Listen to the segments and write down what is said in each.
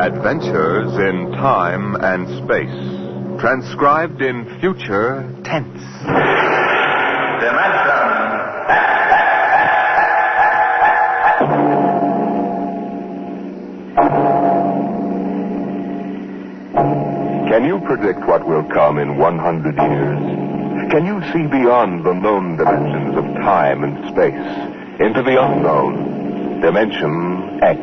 Adventures in Time and Space. Transcribed in future tense. Can you predict what will come in 100 years? Can you see beyond the known dimensions of time and space into the unknown, Dimension X?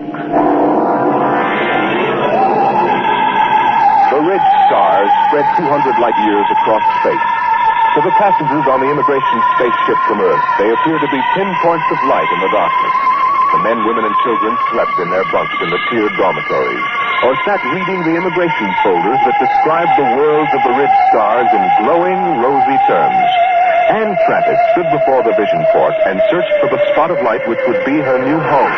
The ridge stars spread 200 light years across space. To the passengers on the immigration spaceship from Earth, they appear to be pinpoints of light in the darkness. The men, women, and children slept in their bunks in the tiered dormitories, or sat reading the immigration folders that described the worlds of the ridge stars in glowing, rosy terms. Anne Travis stood before the vision port and searched for the spot of light which would be her new home.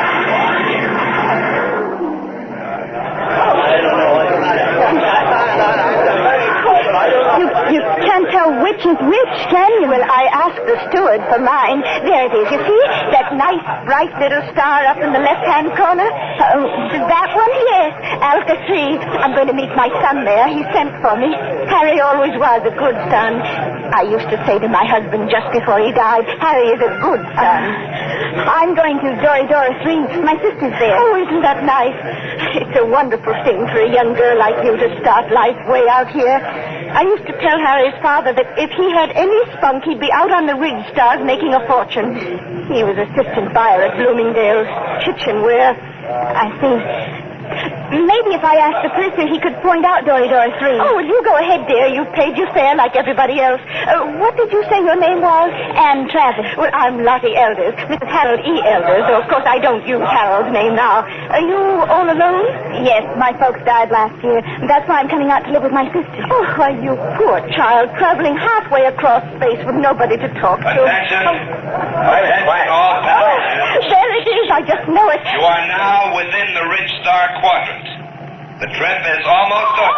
You can't tell which is which, can you? Well, I asked the steward for mine. There it is, you see? That nice, bright little star up in the left-hand corner. That one? Yes. Alpha 3. I'm going to meet my son there. He sent for me. Harry always was a good son. I used to say to my husband just before he died, Harry is a good son. I'm going to Dora 3. My sister's there. Oh, isn't that nice? It's a wonderful thing for a young girl like you to start life way out here. I used to tell Harry's father that if he had any spunk, he'd be out on the ridge stars making a fortune. He was assistant buyer at Bloomingdale's kitchenware. I think maybe if I asked the purser, he could point out Dora 3. Oh, well, you go ahead, dear. You've paid your fare like everybody else. What did you say your name was? Anne Travis. Well, I'm Lottie Elders, Mrs. Harold E. Elders. Though, of course, I don't use Harold's name now. Are you all alone? Yes, my folks died last year. That's why I'm coming out to live with my sister. Oh, why, you poor child, traveling halfway across space with nobody to talk to. Attention. Attention, all passengers. There it is. I just know it. You are now within the Ridge Star Quadrant. The trip is almost over.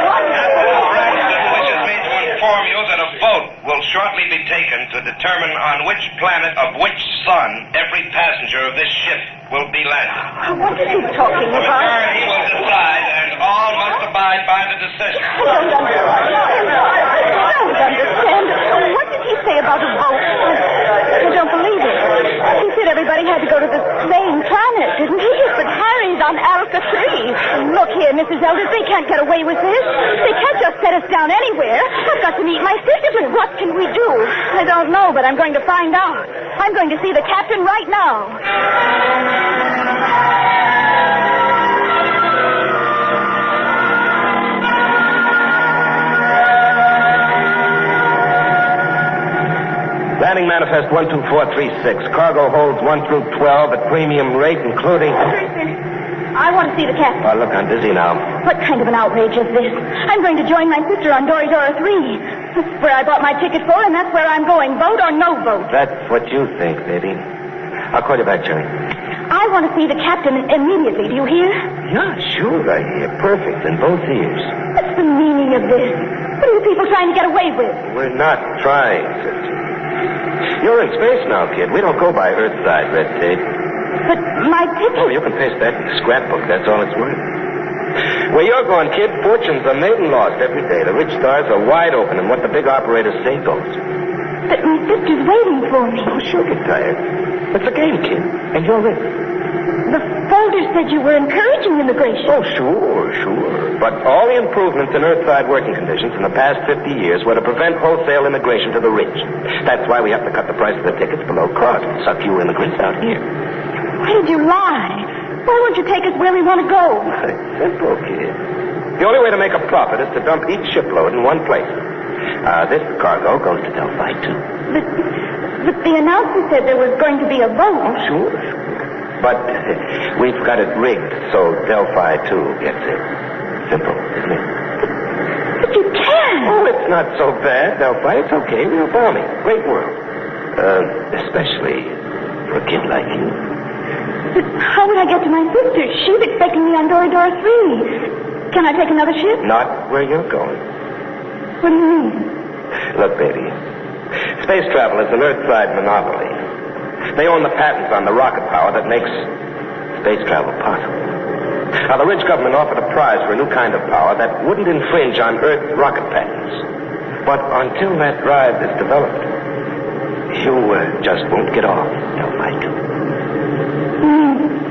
Captain Braxton wishes me to inform you that a vote will shortly be taken to determine on which planet of which sun every passenger of this ship will be landing. What is he talking The about? majority will decide, and all must abide by the decision. I don't understand. What did he say about a vote? I don't believe it. He said everybody had to go to the same planet, didn't he? But Harry's on Alpha 3. Look here, Mrs. Elders, they can't get away with this. They can't just set us down anywhere. I've got to meet my sister, but what can we do? I don't know, but I'm going to find out. I'm going to see the captain right now. Landing manifest 12436. Cargo holds 1 through 12 at premium rate, including... I want to see the captain. Oh, look, I'm busy now. What kind of an outrage is this? I'm going to join my sister on Dora 3. That's where I bought my ticket for, and that's where I'm going. Vote or no vote? That's what you think, baby. I'll call you back, Jerry. I want to see the captain immediately. Do you hear? Yeah, sure, I hear. Perfect, in both ears. What's the meaning of this? What are you people trying to get away with? We're not trying, sister. You're in space now, kid. We don't go by Earthside red tape. But my ticket... Oh, you can paste that in the scrapbook. That's all it's worth. Where you're going, kid, fortunes are made and lost every day. The rich stars are wide open, and what the big operators say goes. But my sister's waiting for me. Oh, she'll get tired. It's a game, kid, and you're in. The folder said you were encouraging immigration. Oh, sure. But all the improvements in Earthside working conditions in the past 50 years were to prevent wholesale immigration to the rich. That's why we have to cut the price of the tickets below cost to suck you immigrants out here. Why did you lie? Why won't you take us where we want to go? It's simple, kid. The only way to make a profit is to dump each shipload in one place. This cargo goes to Delphi 2. But the announcer said there was going to be a vote. Oh, sure. But we've got it rigged so Delphi 2 gets it. Simple, isn't it? But you can't. Oh, it's not so bad, Delphi. It's okay. We're bombing. Great world. Especially for a kid like you. But how would I get to my sister? She's expecting me on Dora 3. Can I take another ship? Not where you're going. What do you mean? Look, baby. Space travel is an Earthside monopoly. They own the patents on the rocket power that makes space travel possible. Now, the Ridge government offered a prize for a new kind of power that wouldn't infringe on Earth rocket patents. But until that drive is developed, you just won't get off, Delphite.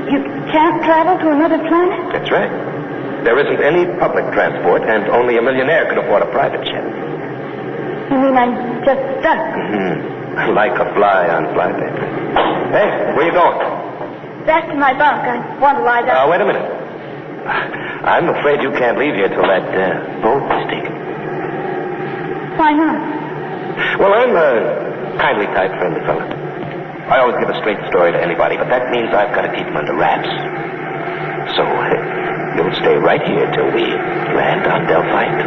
You can't travel to another planet? That's right. There isn't any public transport, and only a millionaire could afford a private jet. You mean I'm just stuck? Mm-hmm. Like a fly on flypaper. Hey, where you going? Back to my bunk. I want to lie down. Wait a minute. I'm afraid you can't leave here till that boat is taken. Why not? Well, I'm a kindly type friendly fella. I always give a straight story to anybody, but that means I've got to keep them under wraps. So, you'll stay right here till we land on Delphite.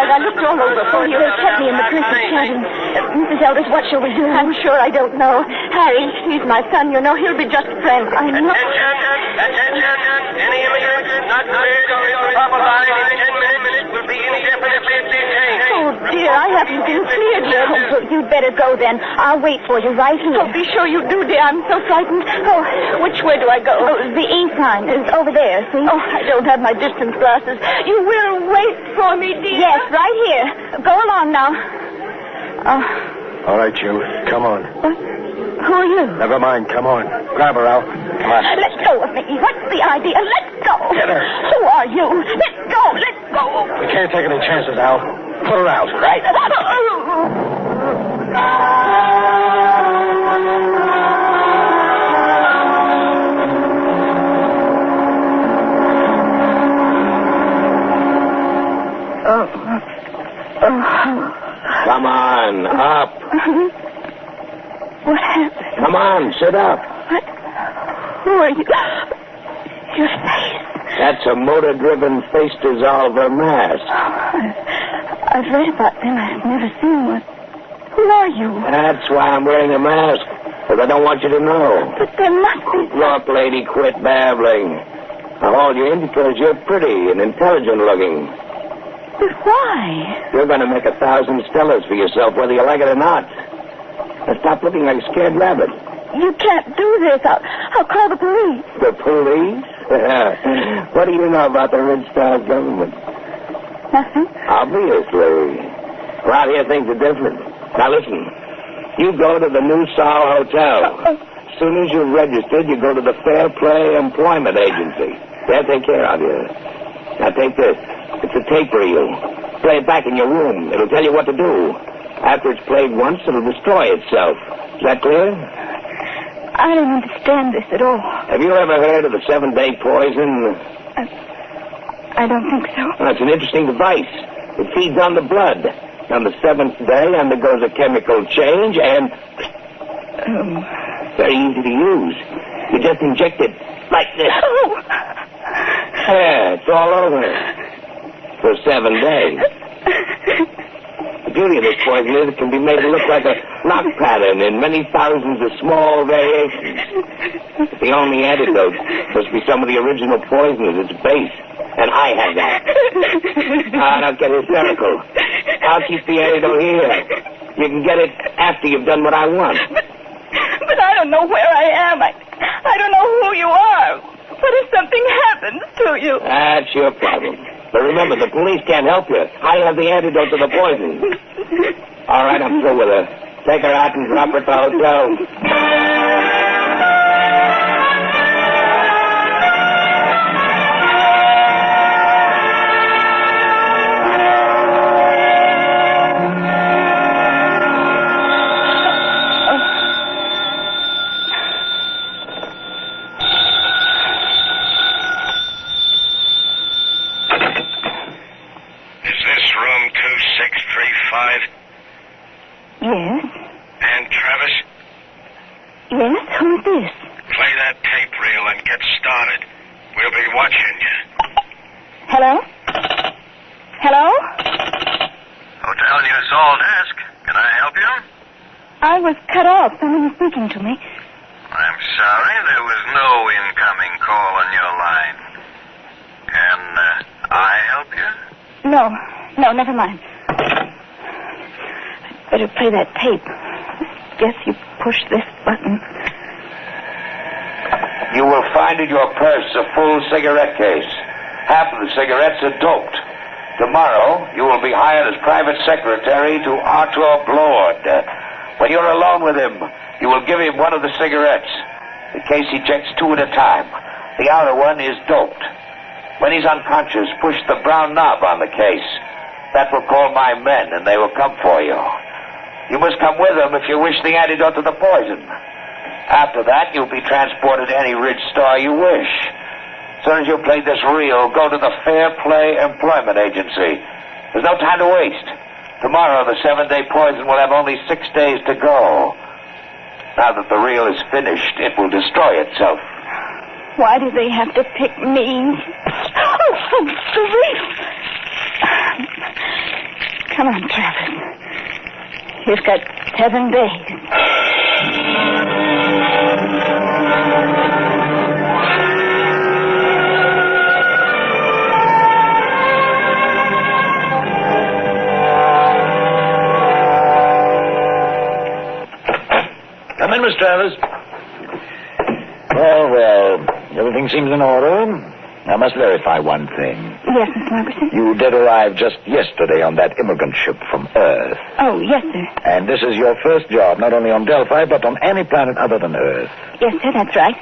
I looked all over for you. They kept me in the Princess cabin. Mrs. Elders, what shall we do? I'm sure I don't know. Harry, he's my son, you know. He'll be just a friend. I know. Attention. Any immigrants not cleared or in the proper line in 10 minutes will be indefinitely detained. Oh, dear, I haven't been cleared yet. Oh, you'd better go then. I'll wait for you right here. Oh, be sure you do, dear. I'm so frightened. Oh, which way do I go? Oh, the E sign is over there, see? Oh, I don't have my distance glasses. You will wait for me, dear? Yes, right here. Go along now. All right, you. Come on. What? Who are you? Never mind. Come on. Grab her, Al. Come on. Let go of me. What's the idea? Let go. Get her. Who are you? Let go. Let go. We can't take any chances, Al. Put her out, right? Come on, up. What happened? Come on, sit up. What? Who are you? Your face. That's a motor-driven face dissolver mask. I've read about them. I've never seen one. Who are you? That's why I'm wearing a mask, because I don't want you to know. But there must be... Look, lady, quit babbling. Now, all you in because you're pretty and intelligent-looking. But why? You're going to make 1,000 Stellas for yourself, whether you like it or not. Now, stop looking like a scared rabbit. You can't do this. I'll call the police. The police? What do you know about the Red Star government? Nothing. Obviously. Around here, things are different. Now, listen. You go to the New Sol Hotel. As soon as you're registered, you go to the Fair Play Employment Agency. They'll take care of you. Now, take this. It's a tape reel. Play it back in your room. It'll tell you what to do. After it's played once, it'll destroy itself. Is that clear? I don't understand this at all. Have you ever heard of the 7-day poison? I don't think so. Well, it's an interesting device. It feeds on the blood. On the 7th day, undergoes a chemical change and... very easy to use. You just inject it like this. Oh. Yeah, it's all over. For 7 days. The beauty of this poison is it can be made to look like a knock pattern in many thousands of small variations. The only antidote must be some of the original poison at its base. And I have that. Don't get hysterical. I'll keep the antidote here. You can get it after you've done what I want. But I don't know where I am. I don't know who you are. What if something happens to you? That's your problem. But remember, the police can't help you. I have the antidote to the poison. All right, I'm through with her. Take her out and drop her at the hotel. Yes? And Travis? Yes? Who's this? Play that tape reel and get started. We'll be watching you. Hello? Hello? Hotel New Sol desk. Can I help you? I was cut off. Someone was speaking to me. I'm sorry there was no incoming call on your line. Can I help you? No, never mind. I'd better play that tape. Guess you push this button. You will find in your purse a full cigarette case. Half of the cigarettes are doped. Tomorrow, you will be hired as private secretary to Arthur Blord. When you're alone with him, you will give him one of the cigarettes. The case ejects 2 at a time. The outer one is doped. When he's unconscious, push the brown knob on the case. That will call my men, and they will come for you. You must come with them if you wish the antidote to the poison. After that, you'll be transported to any Ridge Star you wish. As soon as you play this reel, go to the Fair Play Employment Agency. There's no time to waste. Tomorrow, the 7-day poison will have only 6 days to go. Now that the reel is finished, it will destroy itself. Why do they have to pick me? Oh, the reel. Come on, Travis. You've got 7 days. Come in, Miss Travers. Well, everything seems in order. I must verify one thing. Yes, Miss Margerson? You did arrive just yesterday on that immigrant ship from Earth. Oh, yes, sir. And this is your first job, not only on Delphi, but on any planet other than Earth. Yes, sir, that's right.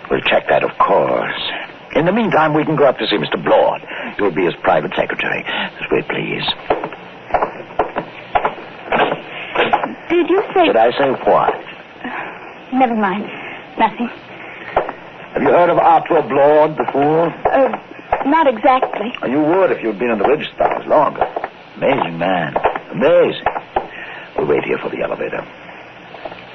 We'll check that, of course. In the meantime, we can go up to see Mr. Blord. You'll be his private secretary. This way, please. Did you say... Did I say what? Never mind. Nothing. Have you heard of Arthur Blord before? Not exactly. You would if you'd been in the Ridge Stars longer. Amazing man. Amazing. We'll wait here for the elevator.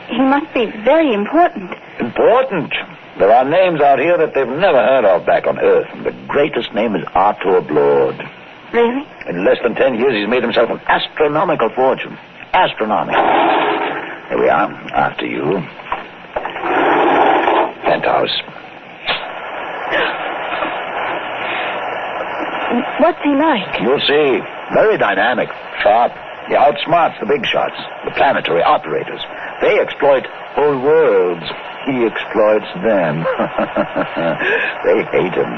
He must be very important. Important? There are names out here that they've never heard of back on Earth, and the greatest name is Arthur Blord. Really? In less than 10 years, he's made himself an astronomical fortune. Astronomical. Here we are. After you. Penthouse. What's he like? You'll see. Very dynamic. Sharp. He outsmarts the big shots, the planetary operators. They exploit whole worlds. He exploits them. They hate him,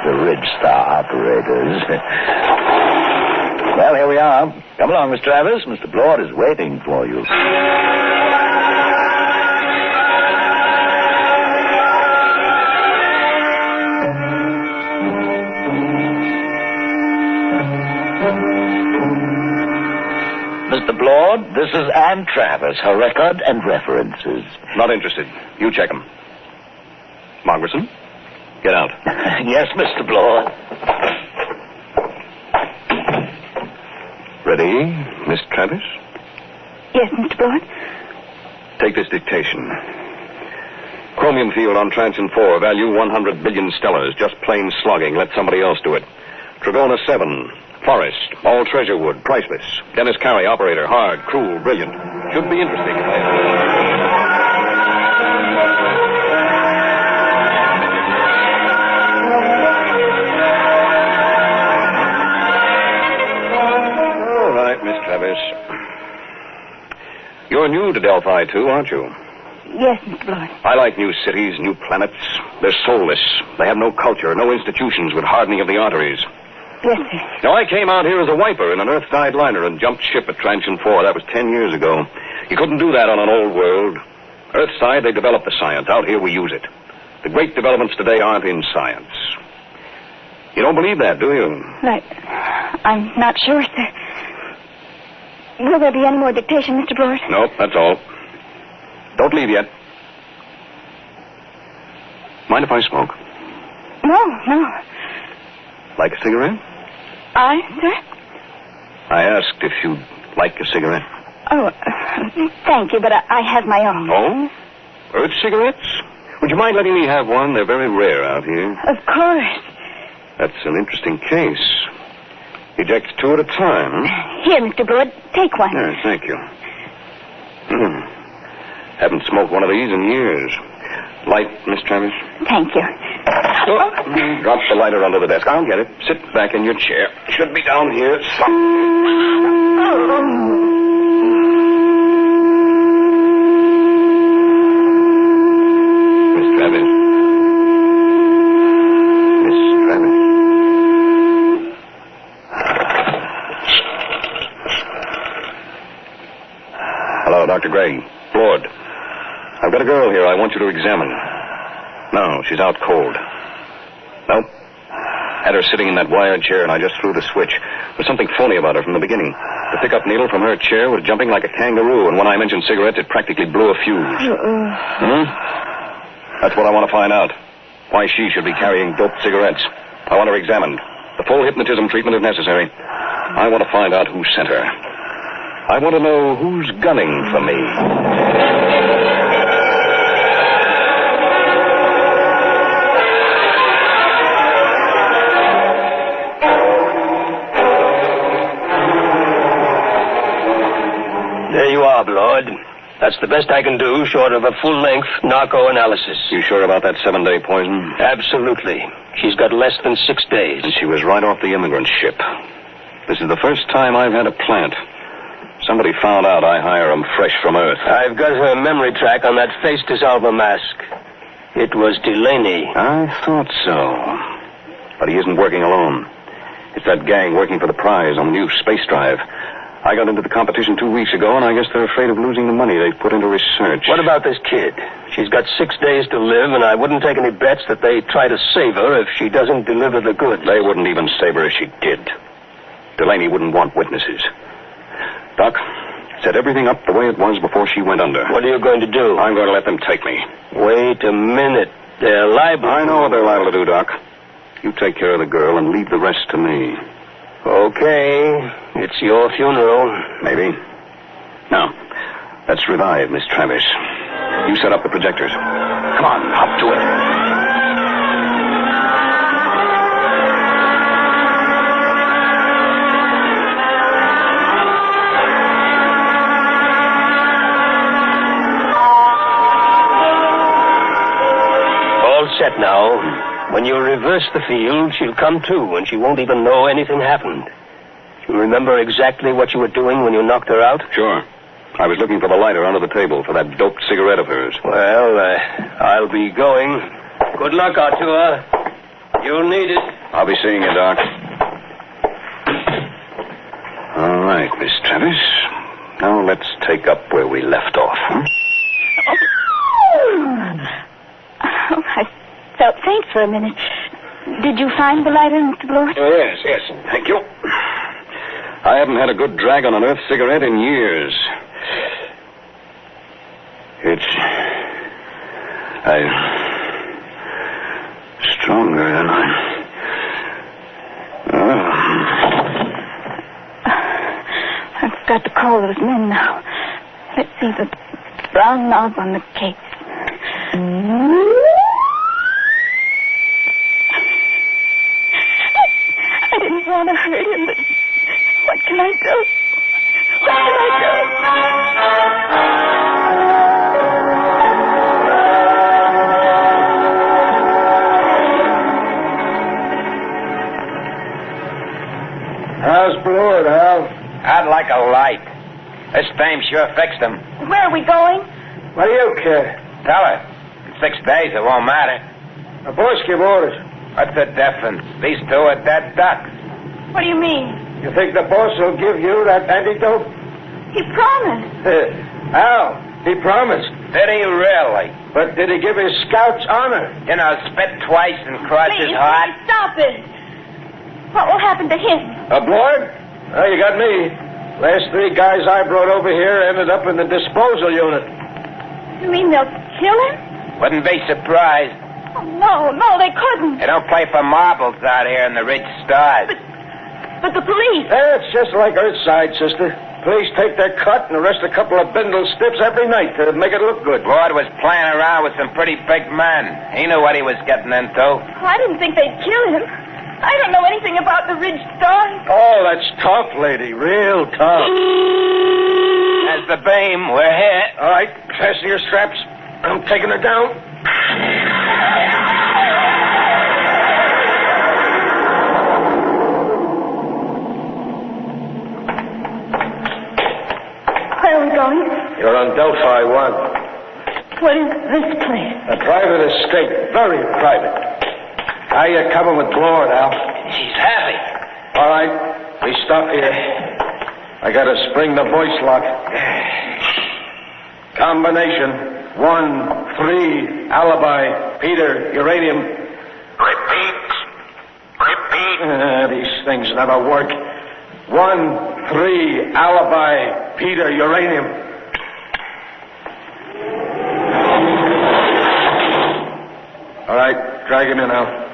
the Ridge Star operators. Well, here we are. Come along, Miss Travers. Mr. Blord is waiting for you. Mr. Blord, this is Ann Travers, her record and references. Not interested. You check them. Margerson, get out. Yes, Mr. Blord. Ready, Miss Travis? Yes, Mr. Blord. Take this dictation. Chromium field on Transion 4, value 100 billion stellars. Just plain slugging. Let somebody else do it. Trigona 7, Forest, all treasure wood, priceless. Dennis Carey, operator, hard, cruel, brilliant. Should be interesting. All right, Miss Travis. You're new to Delphi, too, aren't you? Yes, Mr. Blord. I like new cities, new planets. They're soulless. They have no culture, no institutions with hardening of the arteries. Yes, sir. Now, I came out here as a wiper in an Earth-side liner and jumped ship at Transion 4. That was 10 years ago. You couldn't do that on an old world. Earthside, they developed the science. Out here, we use it. The great developments today aren't in science. You don't believe that, do you? I'm not sure, sir. Will there be any more dictation, Mr. Blord? Nope, that's all. Don't leave yet. Mind if I smoke? No. Like a cigarette? Sir? I asked if you'd like a cigarette. Oh, thank you, but I have my own. Oh? Earth cigarettes? Would you mind letting me have one? They're very rare out here. Of course. That's an interesting case. Ejects 2 at a time. Here, Mr. Blord, take one. Yeah, thank you. Haven't smoked one of these in years. Light, Miss Travis? Thank you. Drop the lighter under the desk. I'll get it. Sit back in your chair. Should be down here. Miss Travis. Miss Travis. Hello, Dr. Gray. Lord. I've got a girl here I want you to examine. No, she's out cold. Nope. Had her sitting in that wired chair, and I just threw the switch. There's something phony about her from the beginning. The pickup needle from her chair was jumping like a kangaroo, and when I mentioned cigarettes, it practically blew a fuse. That's what I want to find out. Why she should be carrying doped cigarettes. I want her examined. The full hypnotism treatment if necessary. I want to find out who sent her. I want to know who's gunning for me. There you are, Lord. That's the best I can do, short of a full-length narco-analysis. You sure about that 7-day poison? Absolutely. She's got less than 6 days. And she was right off the immigrant ship. This is the first time I've had a plant. Somebody found out I hire 'em fresh from Earth. I've got her memory track on that face dissolver mask. It was Delaney. I thought so. But he isn't working alone. It's that gang working for the prize on the new space drive. I got into the competition 2 weeks ago, and I guess they're afraid of losing the money they've put into research. What about this kid? She's got 6 days to live, and I wouldn't take any bets that they try to save her if she doesn't deliver the goods. They wouldn't even save her if she did. Delaney wouldn't want witnesses. Doc, set everything up the way it was before she went under. What are you going to do? I'm going to let them take me. Wait a minute. They're liable. I know what they're liable to do, Doc. You take care of the girl and leave the rest to me. Okay. It's your funeral. Maybe. Now, let's revive Miss Travis. You set up the projectors. Come on, hop to it. All set now. When you reverse the field, she'll come to, and she won't even know anything happened. You remember exactly what you were doing when you knocked her out? Sure. I was looking for the lighter under the table for that doped cigarette of hers. Well, I'll be going. Good luck, Artur. You'll need it. I'll be seeing you, Doc. All right, Miss Travis. Now let's take up where we left off, huh? Oh, I felt faint for a minute. Did you find the lighter, Mr. Blewett? Oh, yes. Thank you. I haven't had a good drag on an Earth cigarette in years. It's... stronger than I've got to call those men now. Let's see the brown knob on the case. I didn't want to hurt him, but what can I do? What can I do? How's Blewett, Al? I'd like a light. This fame sure fixed him. Where are we going? What do you care? Tell her. In 6 days, it won't matter. The boss give orders. What's the difference? These two are dead ducks. What do you mean? You think the boss will give you that antidote? He promised. Al, he promised. Did he really? But did he give his scouts honor? You know, spit twice and cross his Please, heart. stop it. What will happen to him? Blewett? Well, you got me. Last 3 guys I brought over here ended up in the disposal unit. You mean they'll kill him? Wouldn't be surprised. Oh, no, they couldn't. They don't play for marbles out here in the rich stars. But the police. It's just like Earthside, sister. Police take their cut and arrest a couple of bindle stiffs every night to make it look good. Lord was playing around with some pretty big men. He knew what he was getting into. Oh, I didn't think they'd kill him. I don't know anything about the Ridge Stars. Oh, that's tough, lady. Real tough. That's the beam. We're here. All right, fasten your straps. I'm taking her down. Where are we going? You're on Delphi 1. What is this place? A private estate. Very private. How you coming with Lord, Al? She's happy. All right, we stop here. I gotta spring the voice lock. Combination 1-3 alibi. Peter, uranium. Repeat. These things never work. 1-3 alibi. Peter, uranium. All right, drag him in now.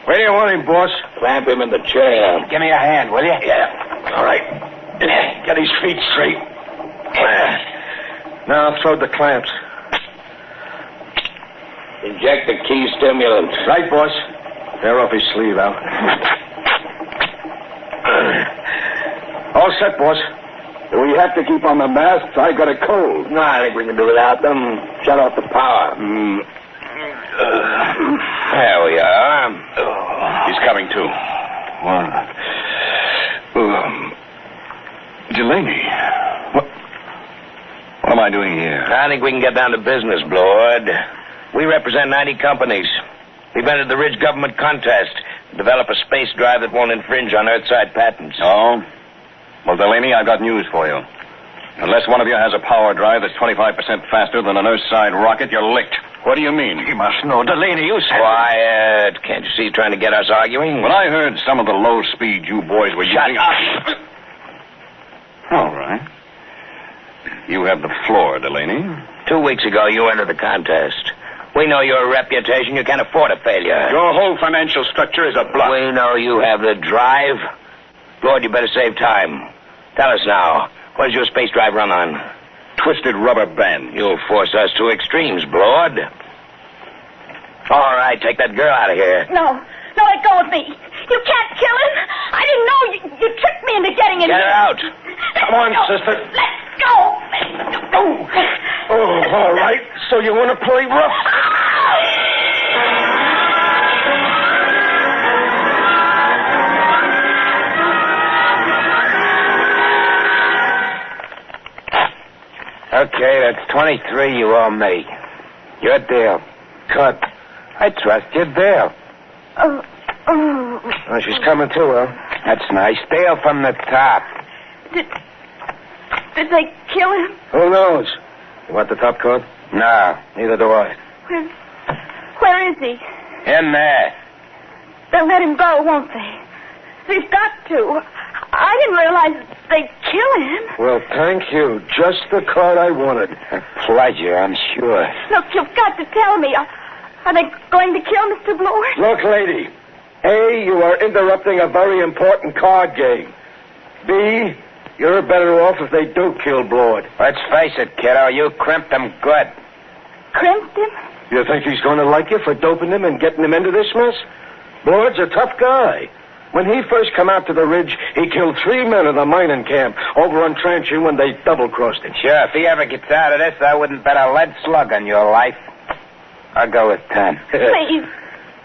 Where do you want him, boss? Clamp him in the chair. Give me a hand, will you? Yeah. All right. Get his feet straight. Now throw the clamps. Inject the key stimulant. Right, boss. Tear off his sleeve, Al. All set, boss. Do we have to keep on the masks? I got a cold. No, I think we can do without them. Shut off the power. There we are. He's coming, too. Delaney. What am I doing here? I think we can get down to business, Lord. We represent 90 companies. We've entered the Ridge government contest to develop a space drive that won't infringe on Earthside patents. Oh? Well, Delaney, I've got news for you. Unless one of you has a power drive that's 25% faster than an Earthside rocket, you're licked. What do you mean? You must know, Delaney, you said... Quiet. Can't you see trying to get us arguing? When I heard some of the low speed you boys were Shut using... up. All right. You have the floor, Delaney. 2 weeks ago, you entered the contest. We know your reputation. You can't afford a failure. Your whole financial structure is a bluff. We know you have the drive. Lord, you better save time. Tell us now. What does your space drive run on? Twisted rubber band. You'll force us to extremes, Lord. All right, take that girl out of here. No, let go of me. You can't kill him. I didn't know you tricked me into getting in Get her out. Come on, sister. Let go. Oh, all right. So you want to play rough? Okay, that's 23 you owe me. Your deal. Cut. I trust your deal. Oh. Oh, she's coming too, Al. That's nice. Deal from the top. Did they kill him? Who knows? You want the top card? No, Neither do I. Where is he? in there. They'll let him go, won't they? They've got to. I didn't realize they'd kill him. Well, thank you. Just the card I wanted. A pleasure, I'm sure. Look, you've got to tell me. Are they going to kill Mr. Blore? Look, lady. A, you are interrupting a very important card game. B, you're better off if they do kill Blord. Let's face it, kiddo. You crimped him good. Crimped him? You think he's going to like you for doping him and getting him into this mess? Blord's a tough guy. When he first come out to the ridge, he killed 3 men in the mining camp over on Tranchu when they double-crossed him. Sure, if he ever gets out of this, I wouldn't bet a lead slug on your life. I'll go with 10. Please.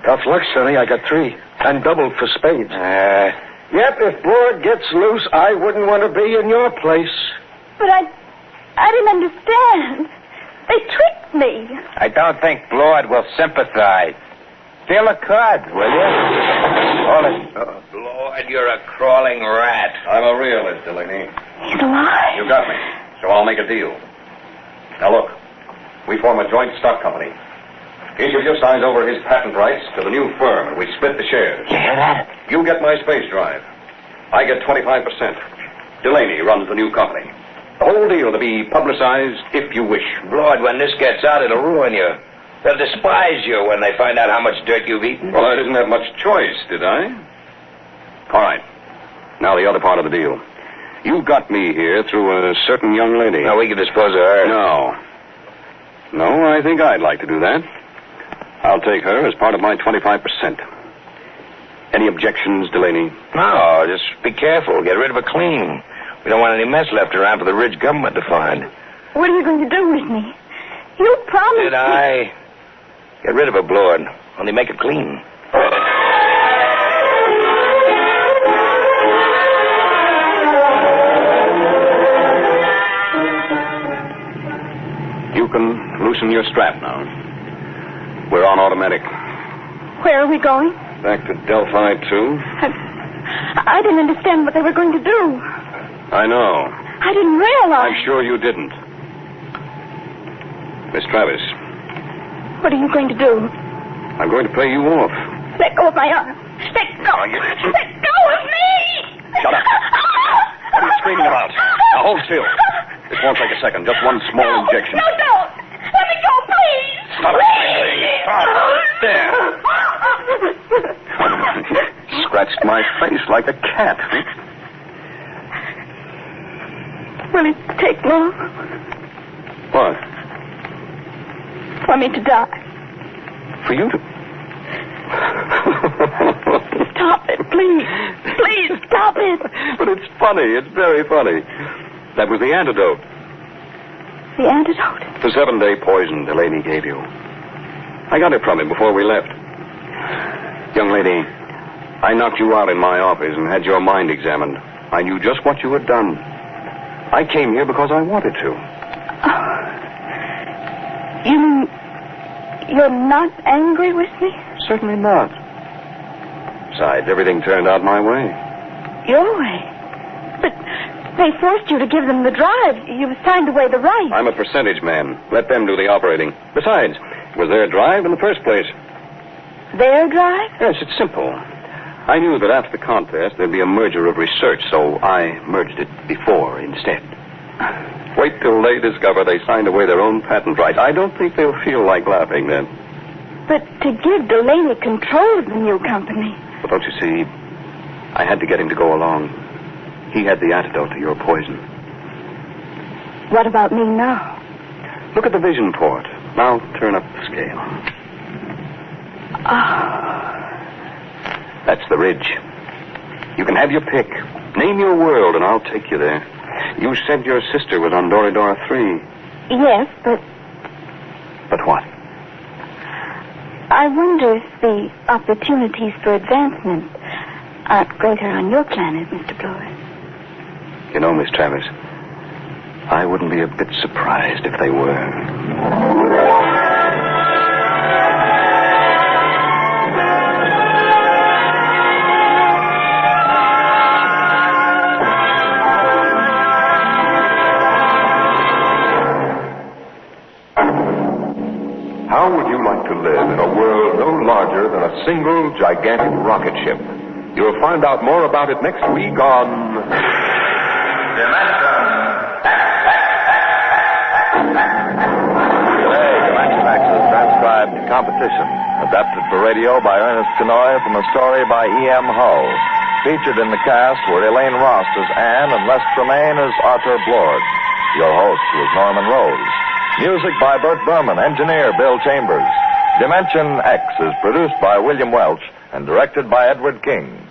Tough luck, Sonny. I got 3. And doubled for spades. Yep, if Blord gets loose, I wouldn't want to be in your place. But I didn't understand. They tricked me. I don't think Blord will sympathize. Steal a card, will you? Hold it. Blord, you're a crawling rat. I'm a realist, Delaney. He's alive. You got me. So I'll make a deal. Now look, we form a joint stock company. Each of you signs over his patent rights to the new firm, and we split the shares. You hear that? You get my space drive. I get 25%. Delaney runs the new company. The whole deal to be publicized if you wish. Blord, when this gets out, it'll ruin you. They'll despise you when they find out how much dirt you've eaten. Well, I didn't have much choice, did I? All right. Now the other part of the deal. You got me here through a certain young lady. No, we can dispose of her. No, I think I'd like to do that. I'll take her as part of my 25%. Any objections, Delaney? No, just be careful. Get rid of her clean. We don't want any mess left around for the Ridge government to find. What are you going to do with me? You promised Did I? Get rid of her, Blord. Only make it clean. You can loosen your strap now. We're on automatic. Where are we going? Back to Delphi 2. I didn't understand what they were going to do. I know. I didn't realize. I'm sure you didn't. Miss Travis, What are you going to do? I'm going to pay you off. Let go of my arm. Let go. Let go of me. Shut up. What are you screaming about? Now hold still. This won't take a second. Just one small injection. No, don't. Let me go, please. Stop it. Stop. There. Scratched my face like a cat. Will it take long What? for me to die? For you to... Stop it, please. Please, stop it. But it's funny. It's very funny. That was the antidote. The antidote? The 7-day poison Delaney gave you. I got it from him before we left. Young lady, I knocked you out in my office and had your mind examined. I knew just what you had done. I came here because I wanted to. You mean you're not angry with me? Certainly not. Besides, everything turned out my way. Your way? But they forced you to give them the drive. You signed away the right. I'm a percentage man. Let them do the operating. Besides, it was their drive in the first place. Their drive? Yes, it's simple. I knew that after the contest there'd be a merger of research, so I merged it before instead. Wait till they discover they signed away their own patent rights. I don't think they'll feel like laughing then. But to give Delaney control of the new company. But don't you see, I had to get him to go along. He had the antidote to your poison. What about me now? Look at the vision port. Now turn up the scale. That's the Ridge. You can have your pick. Name your world and I'll take you there. You said your sister was on Doridora 3. Yes, but But what? I wonder if the opportunities for advancement aren't greater on your planet, Mr. Blord. You know, Miss Travis, I wouldn't be a bit surprised if they were. How would you like to live in a world no larger than a single gigantic rocket ship? You'll find out more about it next week on... Today, Dimension X is transcribed Competition, adapted for radio by Ernest Kenoy from a story by E.M. Hull. Featured in the cast were Elaine Rost as Anne and Les Tremaine as Arthur Blord. Your host was Norman Rose. Music by Bert Berman, engineer Bill Chambers. Dimension X is produced by William Welch and directed by Edward King.